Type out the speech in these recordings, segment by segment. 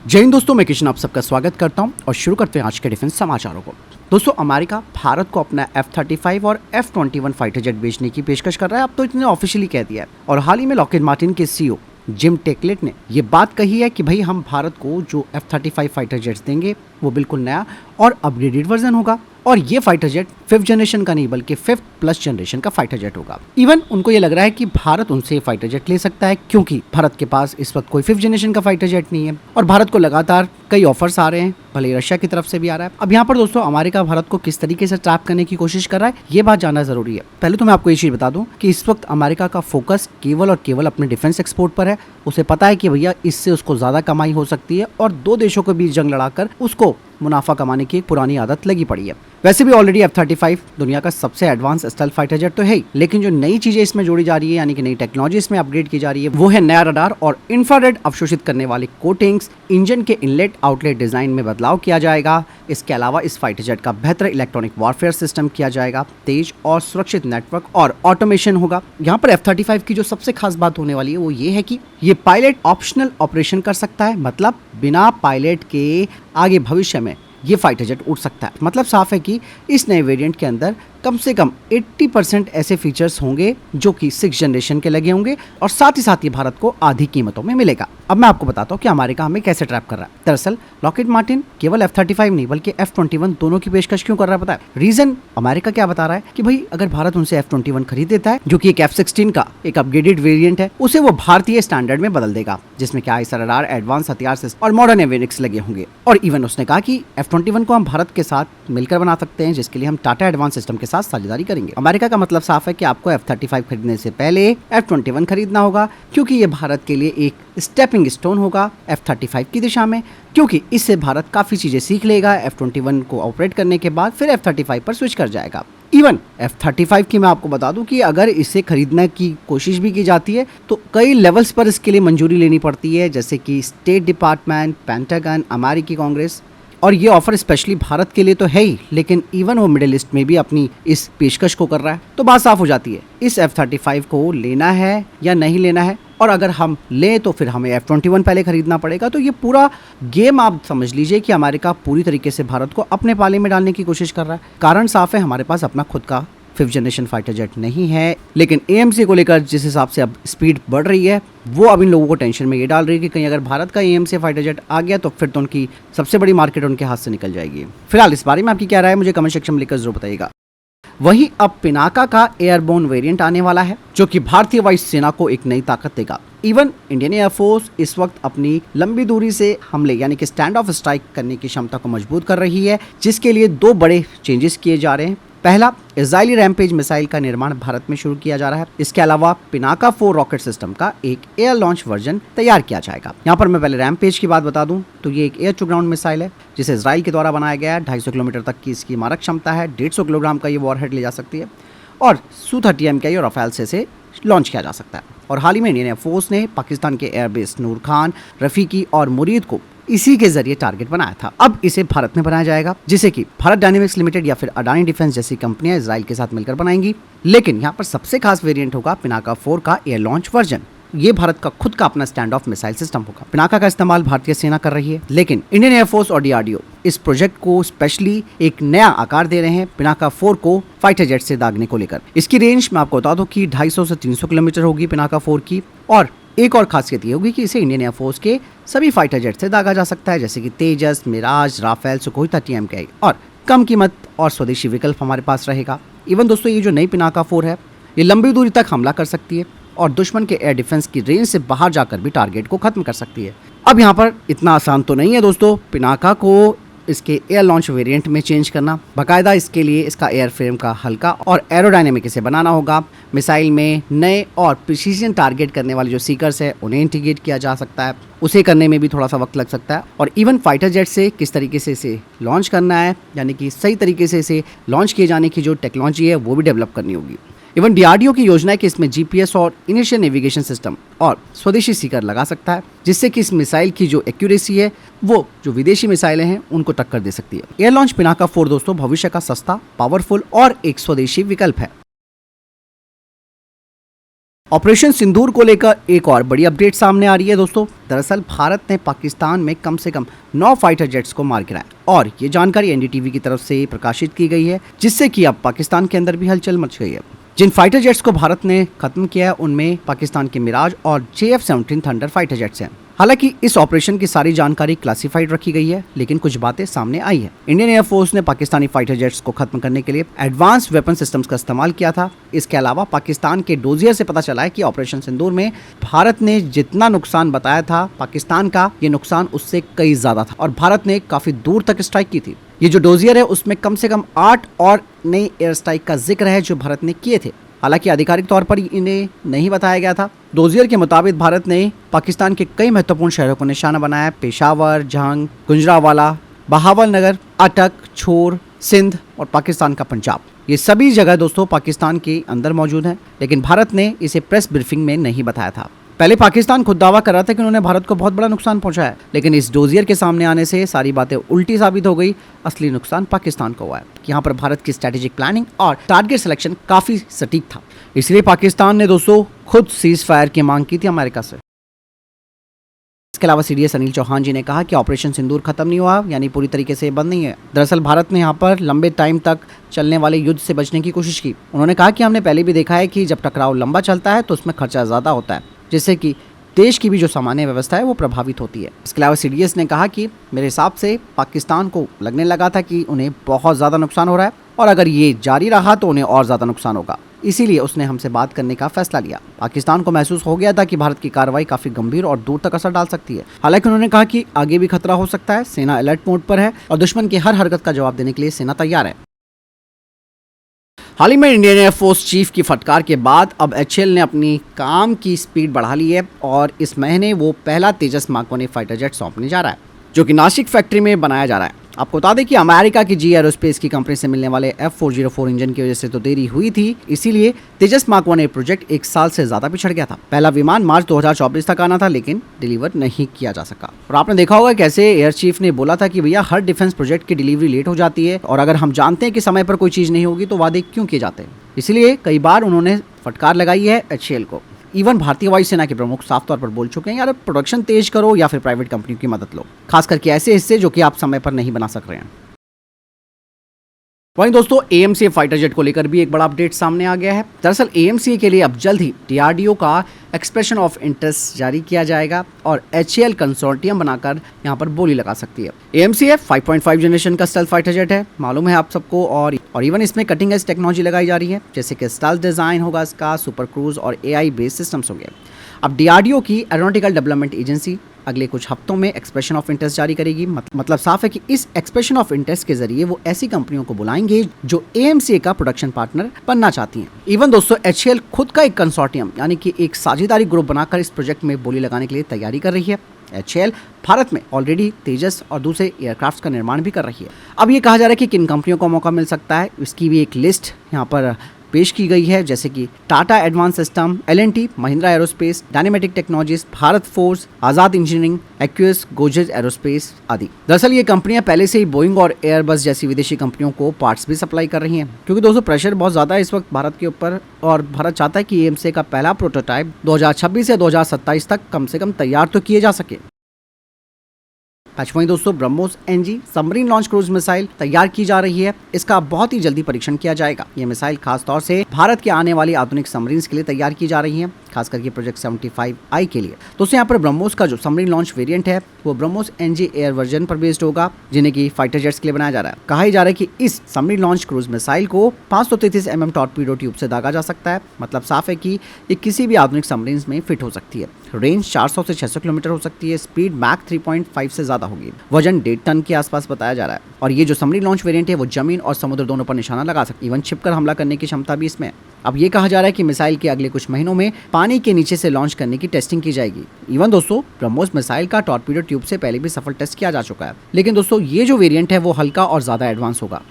जय हिंद दोस्तों, मैं किशन आप सबका स्वागत करता हूं और शुरू करते हैं आज के डिफेंस समाचारों को। दोस्तों, अमेरिका भारत को अपना F-35 और F-21 फाइटर जेट बेचने की पेशकश कर रहा है। अब तो इतने ऑफिशियली कह दिया है। और हाल ही में लॉकहीड मार्टिन के सीईओ जिम टेकलेट ने ये बात कही है कि भाई हम भारत को जो F-35 फाइटर जेट्स देंगे वो बिल्कुल नया और अपग्रेडेड वर्जन होगा और ये फाइटर जेट 5th जनरेशन का नहीं बल्कि 5th प्लस जनरेशन का फाइटर जेट होगा। इवन उनको ये लग रहा है कि भारत उनसे फाइटर जेट ले सकता है क्योंकि भारत के पास इस वक्त कोई 5th जनरेशन का फाइटर जेट नहीं है और भारत को लगातार कई ऑफर्स आ रहे हैं, भले रशिया की तरफ से भी आ रहा है। अब यहाँ पर दोस्तों अमेरिका भारत को किस तरीके से ट्रैप करने की कोशिश कर रहा है ये बात जानना जरूरी है। पहले तो मैं आपको ये चीज बता दूं कि इस वक्त अमेरिका का फोकस केवल और केवल अपने डिफेंस एक्सपोर्ट पर है। उसे पता है कि भैया इससे उसको ज्यादा कमाई हो सकती है और दो देशों के बीच जंग लड़ाकर उसको मुनाफा कमाने की एक पुरानी आदत लगी पड़ी है। वैसे भी ऑलरेडी F-35 दुनिया का सबसे एडवांस स्टेल्थ फाइटर जेट तो है ही, लेकिन जो नई चीजें इसमें जोड़ी जा रही है यानी कि नई टेक्नोलॉजी इसमें अपग्रेड की जा रही है वो है नया रडार और इंफ्रारेड अवशोषित करने वाले कोटिंग्स। इंजन के इनलेट आउटलेट डिजाइन में बदलाव किया जाएगा। इसके अलावा इस फाइटर जेट का बेहतर इलेक्ट्रॉनिक वॉरफेयर सिस्टम किया जाएगा। तेज और सुरक्षित नेटवर्क और ऑटोमेशन होगा। यहाँ पर F-35 की जो सबसे खास बात होने वाली है वो ये है कि ये पायलट ऑप्शनल ऑपरेशन कर सकता है, मतलब बिना पायलट के आगे भविष्य में ये फाइटर जेट उड़ सकता है। मतलब साफ है कि इस नए वेरिएंट के अंदर कम से कम 80% ऐसे फीचर्स होंगे जो कि 6th जनरेशन के लगे होंगे और साथ ही ये भारत को आधी कीमतों में मिलेगा। अब मैं आपको बताता हूँ कि अमेरिका हमें कैसे ट्रैप कर रहा है। दरअसल लॉकहीड मार्टिन केवल F-35 नहीं बल्कि F-21 दोनों की पेशकश क्यों कर रहा है पता है? रीजन अमेरिका क्या बता रहा है कि भाई अगर भारत उनसे F-21 खरीद देता है जो कि एक F-16 का एक अपग्रेडेड वेरिएंट है, उसे वो भारतीय स्टैंडर्ड में बदल देगा जिसमें क्या ISR, एडवांस हथियार सिस्टम और मॉडर्न एवियनिक्स लगे होंगे। और इवन उसने कहा कि F-21 को हम भारत के साथ मिलकर बना सकते हैं जिसके लिए हम टाटा एडवांस सिस्टम के साथ साझेदारी करेंगे। अमेरिका का मतलब साफ है कि आपको F-35 खरीदने से पहले F-21 खरीदना होगा क्योंकि ये भारत के लिए एक स्टेपिंग स्टोन होगा F-35 की दिशा में, क्योंकि इससे भारत काफी चीजें सीख लेगा। F-21 को ऑपरेट करने के बाद फिर F-35 पर स्विच कर जाएगा। इवन F-35 की मैं आपको बता दूं कि अगर इसे खरीदने की कोशिश भी की जाती है तो कई लेवल्स पर इसके लिए मंजूरी लेनी पड़ती है, जैसे कि स्टेट डिपार्टमेंट, पेंटागन, अमेरिकी कांग्रेस। और ये ऑफर स्पेशली भारत के लिए तो है ही, लेकिन इवन वो मिडिल ईस्ट में भी अपनी इस पेशकश को कर रहा है। तो बात साफ हो जाती है, इस F-35 को लेना है या नहीं लेना है। और अगर हम लें तो फिर हमें F-21 पहले खरीदना पड़ेगा। तो ये पूरा गेम आप समझ लीजिए कि अमेरिका पूरी तरीके से भारत को अपने पाले में डालने की कोशिश कर रहा है। कारण साफ है, हमारे पास अपना खुद का 5th जनरेशन फाइटर जेट नहीं है, लेकिन AMC को लेकर जिस हिसाब से अब स्पीड बढ़ रही है वो अब इन लोगों को टेंशन में ये डाल रही है कि कहीं अगर भारत का AMC फाइटर जेट आ गया तो फिर तो उनकी सबसे बड़ी मार्केट उनके हाथ से निकल जाएगी। फिलहाल इस बारे में आपकी क्या राय है मुझे कमेंट सेक्शन में लिखकर जरूर बताइएगा। वहीं अब पिनाका का एयरबोर्न वेरिएंट आने वाला है जो कि भारतीय वायुसेना को एक नई ताकत देगा। इवन इंडियन एयरफोर्स इस वक्त अपनी लंबी दूरी से हमले यानी कि स्टैंड ऑफ स्ट्राइक करने की क्षमता को मजबूत कर रही है, जिसके लिए दो बड़े चेंजेस किए जा रहे हैं। पहला, इजरायली रैमपेज मिसाइल का निर्माण भारत में शुरू किया जा रहा है। इसके अलावा पिनाका 4 रॉकेट सिस्टम का एक एयर लॉन्च वर्जन तैयार किया जाएगा। यहाँ पर मैं पहले रैमपेज की बात बता दूं तो ये एक एयर टू ग्राउंड मिसाइल है जिसे इजराइल के द्वारा बनाया गया है। 250 किलोमीटर तक की इसकी मारक क्षमता है। 150 किलोग्राम का ये वॉरहेड ले जा सकती है और Su-30 MKI और राफेल से इसे लॉन्च किया जा सकता है। और हाल ही में इंडियन एयरफोर्स ने पाकिस्तान के एयरबेस नूर खान, रफीकी और मुरीद को इसी के जरिए टारगेट बनाया था। अब इसे भारत में बनाया जाएगा जिसे कि भारत डायनेमिक्स लिमिटेड या फिर अडानी डिफेंस जैसी कंपनियां इजराइल के साथ मिलकर बनाएंगी। लेकिन यहाँ पर सबसे खास वेरिएंट होगा पिनाका 4 का एयर लॉन्च वर्जन। ये भारत का खुद का अपना स्टैंड ऑफ मिसाइल सिस्टम होगा। पिनाका का इस्तेमाल भारतीय सेना कर रही है, लेकिन इंडियन एयरफोर्स और DRDO इस प्रोजेक्ट को स्पेशली एक नया आकार दे रहे हैं पिनाका 4 को फाइटर जेट से दागने को लेकर। इसकी रेंज मैं आपको बता दूं कि 250 से 300 किलोमीटर होगी पिनाका 4 की। और एक और खासियत ये होगी कि इसे इंडियन एयरफोर्स के सभी फाइटर जेट से दागा जा सकता है, जैसे कि तेजस, मिराज, राफेल, सुखोई 30 MKI और कम कीमत और स्वदेशी विकल्प हमारे पास रहेगा। इवन दोस्तों ये जो नई पिनाका 4 है ये लंबी दूरी तक हमला कर सकती है और दुश्मन के एयर डिफेंस की रेंज से बाहर जाकर भी टारगेट को खत्म कर सकती है। अब यहाँ पर इतना आसान तो नहीं है दोस्तों पिनाका को इसके एयर लॉन्च वेरिएंट में चेंज करना। बाकायदा इसके लिए इसका एयर फ्रेम का हल्का और एरोडायनेमिक इसे बनाना होगा। मिसाइल में नए और प्रिसीजन टारगेट करने वाले जो सीकर्स है उन्हें इंटीग्रेट किया जा सकता है, उसे करने में भी थोड़ा सा वक्त लग सकता है। और इवन फाइटर जेट से किस तरीके से इसे लॉन्च करना है यानी कि सही तरीके से इसे लॉन्च किए जाने की जो टेक्नोलॉजी है वो भी डेवलप करनी होगी। इवन DRDO की योजना है कि इसमें GPS और इनिशियल नेविगेशन सिस्टम और स्वदेशी सीकर लगा सकता है, जिससे कि इस मिसाइल की जो एक्यूरेसी है वो जो विदेशी मिसाइलें हैं उनको टक्कर दे सकती है। एयर लॉन्च पिनाका 4 दोस्तों भविष्य का सस्ता, पावरफुल और एक स्वदेशी विकल्प है। ऑपरेशन सिंदूर को लेकर एक और बड़ी अपडेट सामने आ रही है दोस्तों। दरअसल भारत ने पाकिस्तान में कम से कम 9 फाइटर जेट्स को मार गिराया और ये जानकारी एनडीटीवी की तरफ से प्रकाशित की गई है, जिससे कि अब पाकिस्तान के अंदर भी हलचल मच गई है। जिन फाइटर जेट्स को भारत ने खत्म किया है उनमें पाकिस्तान के मिराज और JF-17 थंडर फाइटर जेट्स हैं। हालांकि इस ऑपरेशन की सारी जानकारी क्लासिफाइड रखी गई है, लेकिन कुछ बातें सामने आई है। इंडियन एयरफोर्स ने पाकिस्तानी फाइटर जेट्स को खत्म करने के लिए एडवांस वेपन सिस्टम्स का इस्तेमाल किया था। इसके अलावा पाकिस्तान के डोजियर से पता चला है कि ऑपरेशन सिंदूर में भारत ने जितना नुकसान बताया था पाकिस्तान का, ये नुकसान उससे कई ज्यादा था और भारत ने काफी दूर तक स्ट्राइक की थी। ये जो डोजियर है उसमें कम से कम 8 और नई एयर स्ट्राइक का जिक्र है जो भारत ने किए थे। हालांकि आधिकारिक तौर पर इन्हें नहीं बताया गया था। डोजियर के मुताबिक भारत ने पाकिस्तान के कई महत्वपूर्ण शहरों को निशाना बनाया। पेशावर, जंग, गुजरांवाला, बहावल नगर, अटक, छोर, सिंध और पाकिस्तान का पंजाब, ये सभी जगह दोस्तों पाकिस्तान के अंदर मौजूद हैं, लेकिन भारत ने इसे प्रेस ब्रीफिंग में नहीं बताया था। पहले पाकिस्तान खुद दावा कर रहा था कि उन्होंने भारत को बहुत बड़ा नुकसान पहुंचाया है, लेकिन इस डोजियर के सामने आने से सारी बातें उल्टी साबित हो गई। असली नुकसान पाकिस्तान को हुआ है। यहाँ पर भारत की स्ट्रेटेजिक प्लानिंग और टारगेट सिलेक्शन काफी सटीक था, इसलिए पाकिस्तान ने दोस्तों खुद सीज फायर की मांग की थी अमेरिका से। इसके अलावा सीडीएस अनिल चौहान जी ने कहा कि ऑपरेशन सिंदूर खत्म नहीं हुआ, यानी पूरी तरीके से बंद नहीं है। दरअसल भारत ने यहाँ पर लंबे टाइम तक चलने वाले युद्ध से बचने की कोशिश की। उन्होंने कहा कि हमने पहले भी देखा है कि जब टकराव लंबा चलता है तो उसमें खर्चा ज़्यादा होता है, जिससे कि देश की भी जो सामान्य व्यवस्था है वो प्रभावित होती है। इसके अलावा सीडीएस ने कहा कि मेरे हिसाब से पाकिस्तान को लगने लगा था कि उन्हें बहुत ज़्यादा नुकसान हो रहा है और अगर ये जारी रहा तो उन्हें और ज़्यादा नुकसान होगा, इसीलिए उसने हमसे बात करने का फैसला लिया। पाकिस्तान को महसूस हो गया था कि भारत की कार्रवाई काफी गंभीर और दूर तक असर डाल सकती है। हालांकि उन्होंने कहा कि आगे भी खतरा हो सकता है। सेना अलर्ट मोड पर है और दुश्मन की हर हरकत का जवाब देने के लिए सेना तैयार है। हाल ही में इंडियन एयरफोर्स चीफ की फटकार के बाद अब HAL ने अपनी काम की स्पीड बढ़ा ली है और इस महीने वो पहला तेजस मार्क 1 फाइटर जेट सौंपने जा रहा है, जो कि नासिक फैक्ट्री में बनाया जा रहा है। आपको बता दें कि अमेरिका की जी एरोस्पेस की कंपनी से मिलने वाले F404 इंजन की वजह से तो देरी हुई थी, इसीलिए तेजस मार्क 1 प्रोजेक्ट 1 साल से ज्यादा पिछड़ गया था। पहला विमान मार्च 2024 तक आना था, लेकिन डिलीवर नहीं किया जा सका। और आपने देखा होगा कैसे एयर चीफ ने बोला था कि भैया हर डिफेंस प्रोजेक्ट की डिलीवरी लेट हो जाती है और अगर हम जानते हैं कि समय पर कोई चीज नहीं होगी तो वादे क्यों किए जाते हैं। इसलिए कई बार उन्होंने फटकार लगाई है HAL को। इवन भारतीय वायुसेना के प्रमुख साफ तौर पर बोल चुके हैं, यार प्रोडक्शन तेज करो या फिर प्राइवेट कंपनियों की मदद लो, खास करके ऐसे हिस्से जो कि आप समय पर नहीं बना सक रहे हैं। वहीं दोस्तों AMCA फाइटर जेट को लेकर भी एक बड़ा अपडेट सामने आ गया है। दरअसल AMCA के लिए अब जल्द ही DRDO का एक्सप्रेशन ऑफ इंटरेस्ट जारी किया जाएगा और HAL कंसोर्टियम बनाकर यहां पर बोली लगा सकती है। AMCA 5.5 जनरेशन का स्टेल्थ फाइटर जेट है, मालूम है आप सबको, और इवन इसमें कटिंग एज टेक्नोलॉजी लगाई जा रही है, जैसे कि स्टेल्थ डिजाइन होगा इसका, सुपर क्रूज और AI बेस्ड सिस्टम्स होंगे। अब DRDO की एरोनॉटिकल डेवलपमेंट एजेंसी अगले कुछ हफ्तों में एक्सप्रेशन ऑफ इंटरेस्ट जारी करेगी। मतलब साफ है कि इस एक्सप्रेशन ऑफ इंटरेस्ट के जरिए वो ऐसी कंपनियों को बुलाएंगे जो AMCA का प्रोडक्शन पार्टनर बनना चाहती हैं। इवन दोस्तों HAL खुद का एक कंसोर्टियम यानी कि एक साझेदारी ग्रुप बनाकर इस प्रोजेक्ट में बोली लगाने के लिए तैयारी कर रही है। HAL भारत में ऑलरेडी तेजस और दूसरे एयरक्राफ्ट का निर्माण भी कर रही है। अब ये कहा जा रहा है कि किन कंपनियों को मौका मिल सकता है, इसकी भी एक लिस्ट यहाँ पर पेश की गई है, जैसे कि टाटा एडवांस सिस्टम, L&T, महिंद्रा एरोस्पेस, डायनेमेटिक टेक्नोलॉजीज, भारत फोर्स, आजाद इंजीनियरिंग, एक्यूएस, गोजेज एरोस्पेस आदि। दरअसल ये कंपनियां पहले से ही बोइंग और एयरबस जैसी विदेशी कंपनियों को पार्ट्स भी सप्लाई कर रही हैं, क्योंकि दोस्तों प्रेशर बहुत ज़्यादा है इस वक्त भारत के ऊपर और भारत चाहता है कि AMCA का पहला प्रोटोटाइप 2026 या 2027 तक कम से कम तैयार तो किए जा सके। वहीं दोस्तों BrahMos NG submarine launch cruise missile तैयार की जा रही है। इसका बहुत ही जल्दी परीक्षण किया जाएगा। ये मिसाइल खास तौर से भारत के आने वाली आधुनिक सबमरीन्स के लिए तैयार की जा रही है, खास करके प्रोजेक्ट 75I के लिए। दोस्तों यहाँ पर ब्रह्मोस का जो सबमरीन लॉन्च वेरिएंट है वो ब्रह्मोस NG एयर वर्जन पर बेस्ड होगा, जिन्हें की फाइटर जेट्स के लिए बनाया जा रहा है। कहा जा रहा है कि इस सबमरीन लॉन्च क्रूज मिसाइल को 533 mm टॉर्पीडो ट्यूब से दागा जा सकता है। मतलब साफ है कि ये किसी भी आधुनिक सबमरीन्स में फिट हो सकती है। रेंज 400 से 600 किलोमीटर हो सकती है। स्पीड मैक 3.5 से ज्यादा होगी। वजन 1.5 टन के आसपास बताया जा रहा है और ये जो सबमरीन लॉन्च वेरिएंट है वो जमीन और समुद्र दोनों पर निशाना लगा सकती है। इवन छिपकर हमला करने की क्षमता भी इसमें है। अब ये कहा जा रहा है कि मिसाइल के अगले कुछ महीनों में पानी के नीचे से लॉन्च करने की टेस्टिंग की जाएगी। इवन दोस्तों ब्रह्मोस मिसाइल का टॉर्पीडो ट्यूब से पहले भी सफल टेस्ट किया जा चुका है, लेकिन दोस्तों ये जो वेरिएंट है वो हल्का और ज्यादा एडवांस होगा।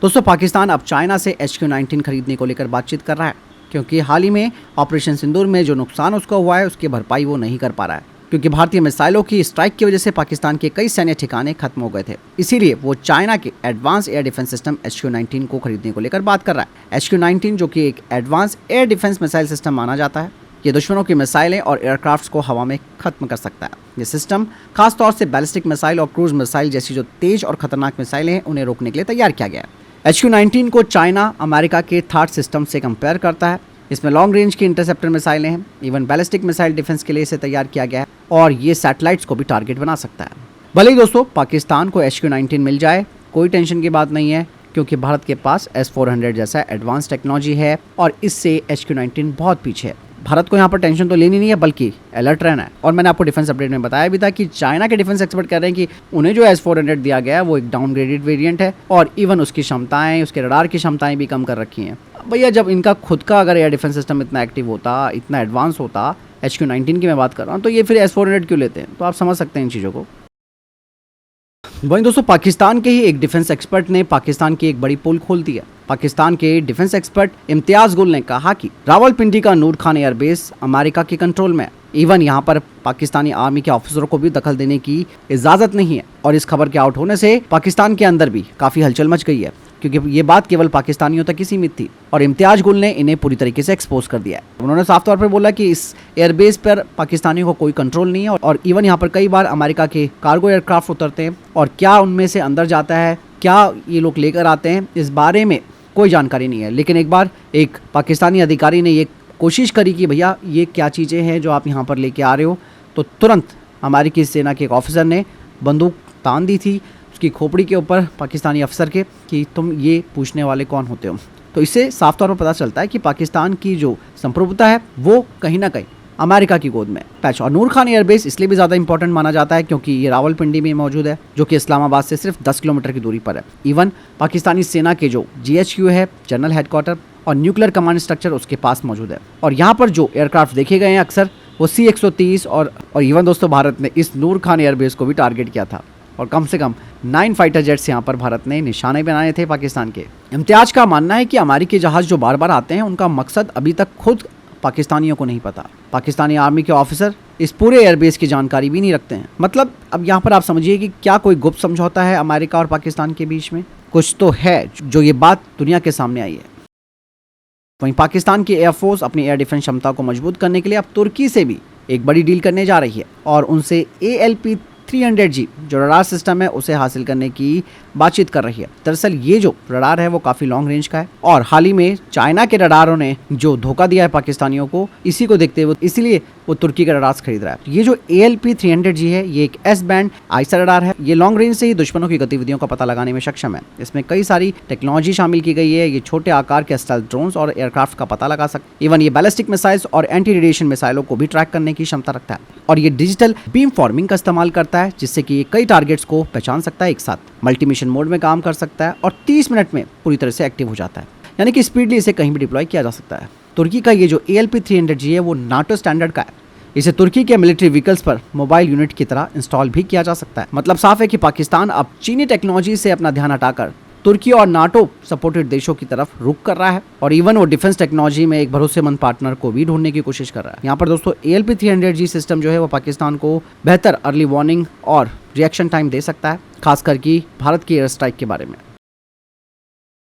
दोस्तों पाकिस्तान अब चाइना से HQ-19 खरीदने को लेकर बातचीत कर रहा है, क्योंकि हाल ही में ऑपरेशन सिंदूर में जो नुकसान उसको हुआ है उसकी भरपाई वो नहीं कर पा रहा है। क्योंकि भारतीय मिसाइलों की स्ट्राइक की वजह से पाकिस्तान के कई सैन्य ठिकाने खत्म हो गए थे। इसीलिए वो चाइना के advance air defence system HQ-19 को खरीदने को लेकर बात कर रहा है। HQ-19 जो कि एक advance air defence missile system माना जाता है। ये दुश्मनों की मिसाइलें और एयरक्राफ्ट्स को हवा में खत्म कर सकता है। ये सिस्टम खासतौर से बैलिस्टिक मिसाइल और क्रूज मिसाइल जैसी जो तेज और खतरनाक मिसाइलें हैं उन्हें रोकने के लिए तैयार किया गया है। HQ-19 को चाइना अमेरिका के थार्ड सिस्टम से कंपेयर करता है। इसमें लॉन्ग रेंज की इंटरसेप्टर मिसाइलें हैं। इवन बैलिस्टिक मिसाइल डिफेंस के लिए इसे तैयार किया गया है और ये सैटेलाइट्स को भी टारगेट बना सकता है। भले ही दोस्तों पाकिस्तान को HQ-19 मिल जाए, कोई टेंशन की बात नहीं है, क्योंकि भारत के पास S-400 जैसा एडवांस टेक्नोलॉजी है और इससे HQ-19 बहुत पीछे है। भारत को यहाँ पर टेंशन तो लेनी नहीं है, बल्कि अलर्ट रहना है। और मैंने आपको डिफेंस अपडेट में बताया भी था कि चाइना के डिफेंस एक्सपर्ट कह रहे हैं कि उन्हें जो S-400 दिया गया है वो एक डाउनग्रेडेड वेरिएंट है और इवन उसकी क्षमताएं, उसके रडार की क्षमताएं भी कम कर रखी हैं। भैया जब इनका खुद का अगर एयर डिफेंस सिस्टम इतना एक्टिव होता, इतना एडवांस होता, HQ-19 की मैं बात कर रहा हूँ, तो ये फिर S-400 क्यों लेते हैं? तो आप समझ सकते हैं इन चीज़ों को। वहीं दोस्तों पाकिस्तान के ही एक डिफेंस एक्सपर्ट ने पाकिस्तान की एक बड़ी पोल खोल दी है। पाकिस्तान के डिफेंस एक्सपर्ट इम्तियाज गुल ने कहा कि रावलपिंडी का नूर खान एयरबेस अमेरिका के कंट्रोल में है। इवन यहाँ पर पाकिस्तानी आर्मी के ऑफिसरों को भी दखल देने की इजाजत नहीं है। और इस खबर के आउट होने से पाकिस्तान के अंदर भी काफी हलचल मच गई है, क्योंकि ये बात केवल पाकिस्तानियों तक ही सीमित थी और इम्तियाज गुल ने इन्हें पूरी तरीके से एक्सपोज कर दिया है। उन्होंने साफ तौर पर बोला कि इस एयरबेस पर पाकिस्तानियों को कोई कंट्रोल नहीं है और इवन यहाँ पर कई बार अमेरिका के कार्गो एयरक्राफ्ट उतरते हैं और क्या उनमें से अंदर जाता है, क्या ये लोग लेकर आते हैं, इस बारे में कोई जानकारी नहीं है। लेकिन एक बार एक पाकिस्तानी अधिकारी ने ये कोशिश करी कि भैया ये क्या चीज़ें हैं जो आप यहाँ पर लेके आ रहे हो, तो तुरंत अमेरिकी सेना के एक ऑफिसर ने बंदूक तान दी थी उसकी खोपड़ी के ऊपर पाकिस्तानी अफसर के कि तुम ये पूछने वाले कौन होते हो। तो इससे साफ तौर पर पता चलता है कि पाकिस्तान की जो संप्रभुता है वो कहीं ना कहीं अमेरिका की गोद में पैच। और नूर खान एयरबेस इसलिए भी ज़्यादा इंपॉर्टेंट माना जाता है क्योंकि ये रावलपिंडी में मौजूद है, जो कि इस्लामाबाद से सिर्फ 10 किलोमीटर की दूरी पर है। इवन पाकिस्तानी सेना के जो GHQ है, जनरल हेडक्वार्टर और न्यूक्लियर कमांड स्ट्रक्चर उसके पास मौजूद है। और यहाँ पर जो एयरक्राफ्ट देखे गए हैं अक्सर वो C-130 और इवन दोस्तों भारत ने इस नूर खान एयरबेस को भी टारगेट किया था और कम से कम 9 फाइटर जेट्स यहाँ पर भारत ने निशाने बनाए थे पाकिस्तान के। इम्तियाज का मानना है कि अमेरिकी जहाज जो बार बार आते हैं उनका मकसद अभी तक खुद पाकिस्तानियों को नहीं पता। पाकिस्तानी आर्मी के ऑफिसर इस पूरे एयरबेस की जानकारी भी नहीं रखते हैं। मतलब अब यहाँ पर आप समझिए कि क्या कोई गुप्त समझौता है अमेरिका और पाकिस्तान के बीच में? कुछ तो है जो ये बात दुनिया के सामने आई है। वहीं पाकिस्तान की एयरफोर्स अपनी एयर डिफेंस क्षमता को मजबूत करने के लिए अब तुर्की से भी एक बड़ी डील करने जा रही है और उनसे ALP-300G जो रडार सिस्टम है उसे हासिल करने की बातचीत कर रही है। दरअसल ये जो रडार है वो काफ़ी लॉन्ग रेंज का है और हाल ही में चाइना के रडारों ने जो धोखा दिया है पाकिस्तानियों को, इसी को देखते हुए इसीलिए वो तुर्की के रडार्स खरीद रहा है। ये जो ALP-300G है ये एक S-बैंड आईसा रडार है। ये लॉन्ग रेंज से ही दुश्मनों की गतिविधियों का पता लगाने में सक्षम है। इसमें कई सारी टेक्नोलॉजी शामिल की गई है। ये छोटे आकार के स्टेल्थ ड्रोन्स और एयरक्राफ्ट का पता लगा सकता है। इवन ये बैलिस्टिक मिसाइल्स और एंटी रेडिएशन मिसाइलों को भी ट्रैक करने की क्षमता रखता है और ये डिजिटल बीम फॉर्मिंग का इस्तेमाल करता है, जिससे कि ये कई टारगेट्स को पहचान सकता है एक साथ। मल्टी मिशन मोड में काम कर सकता है और 30 मिनट में पूरी तरह से एक्टिव हो जाता है, यानी कि स्पीडली इसे कहीं भी डिप्लॉय किया जा सकता है। तुर्की का ये जो ALP-300G है वो नाटो स्टैंडर्ड का है। इसे तुर्की के मिलिट्री व्हीकल्स पर मोबाइल यूनिट की तरह इंस्टॉल भी किया जा सकता है। मतलब साफ है कि पाकिस्तान अब चीनी टेक्नोलॉजी से अपना ध्यान हटाकर तुर्की और नाटो सपोर्टेड देशों की तरफ रुख कर रहा है और इवन वो डिफेंस टेक्नोलॉजी में एक भरोसेमंद पार्टनर को भी ढूंढने की कोशिश कर रहा है। यहाँ पर दोस्तों ALP-300G सिस्टम जो है वो पाकिस्तान को बेहतर अर्ली वार्निंग और रिएक्शन टाइम दे सकता है, खासकर कि भारत की एयर स्ट्राइक के बारे में।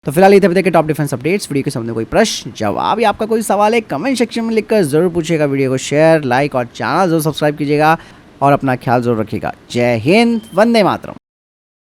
तो फिलहाल ये थे टॉप डिफेंस अपडेट्स। वीडियो के सामने कोई प्रश्न जवाब या आपका कोई सवाल है कमेंट सेक्शन में लिखकर जरूर पूछिएगा। वीडियो को शेयर, लाइक और चैनल जरूर सब्सक्राइब कीजिएगा और अपना ख्याल जरूर रखिएगा। जय हिंद, वंदे मातरम।